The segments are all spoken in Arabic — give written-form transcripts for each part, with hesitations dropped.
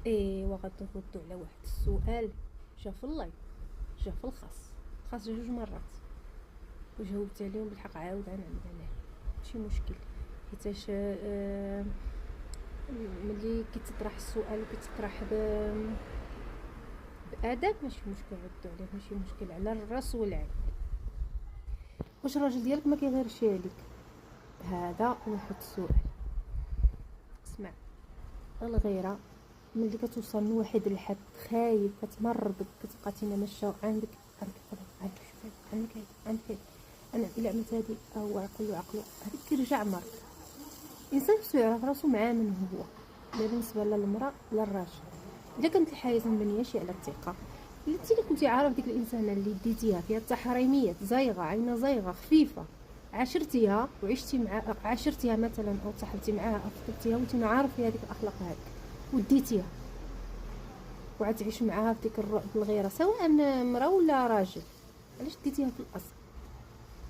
ايوا غنردو على واحد السؤال جا في اللايف، جا في الخاص جوج مرات وجاوبت عليهم بالحق، عاود غنعمل عليه ماشي مشكل. حيتاش ملي كيتطرح السؤال وكيتطرح باداب ماشي مشكل ردوا عليه، ماشي مشكل، على الراس والعين. واش الراجل ديالك ما كيغيرش عليك؟ هذا واحد السؤال. اسمع، الغيره ملي كتوصل من واحد الحد خايب كتمرضك، كتبقى تينا ماشيه عندك عندك شوف عندك عندك انا الا عملت هادي هو عقلو هذاك كيرجع مرض. الانسان خصو يعرف راسو مع من هو، لا بالنسبه للمراه لا الراجل. الا كانت الحياه مبنيه شي على الثقه، الا انت كنتي عارف ديك الانسانه اللي ديتيها فيها التحريميات، زايغه عينها زايغه خفيفه، عاشرتيها وعشتي مع عاشرتيها مثلا او تصاحبتي معاها او خطبتيها وانت عارف فيها ديك الاخلاق هذيك وديتيها وعاد تعيش معاها في ديك الرعب الغيره، سواء مراه ولا راجل، علاش ديتيها في الاصل؟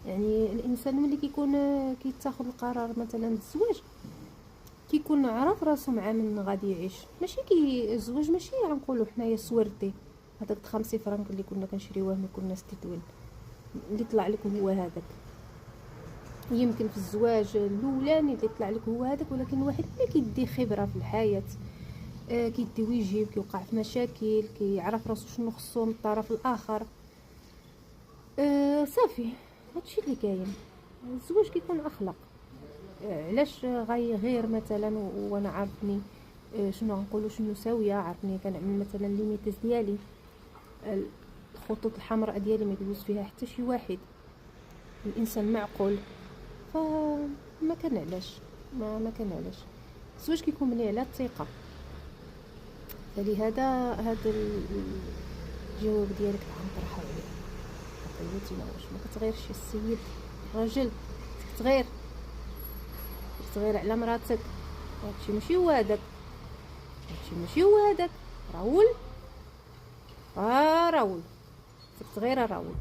يعني الانسان ملي كيكون كيتاخذ القرار مثلا الزواج كيكون عارف راسو مع من غادي يعيش. ماشي الزواج ماشي غنقولوا حنايا سوردي هذاك 50 فرنك اللي كنا كنشريوه من كنا ستيتوين اللي طلع لك هو هذاك. يمكن في الزواج الاولاني اللي طلع لك هو هذاك، ولكن الواحد اللي كيدي خبره في الحياه، كيدي ويجيب، كيوقع في مشاكل، كيعرف راسو شنو خصو من الطرف الاخر. صافي هادشي اللي كاين. الزواج كيكون اخلاق. علاش غير مثلا وانا عارفني شنو غنقولوا شنو ساويه، عارفني كنعمل مثلا ليميتيز ديالي، الخطوط الحمراء ديالي ما يدوز فيها حتى شي واحد، الانسان معقول، فما كان علاش ما كان علاش. الزواج كيكون مبني على الثقه. فلهذا هذا الجواب ديالك غنطرحه عليه. قلتي واش ما كتغيرش السيد راجل، تغير على مراتك، هادشي ماشي هو هذاك، راول راول تغير راول.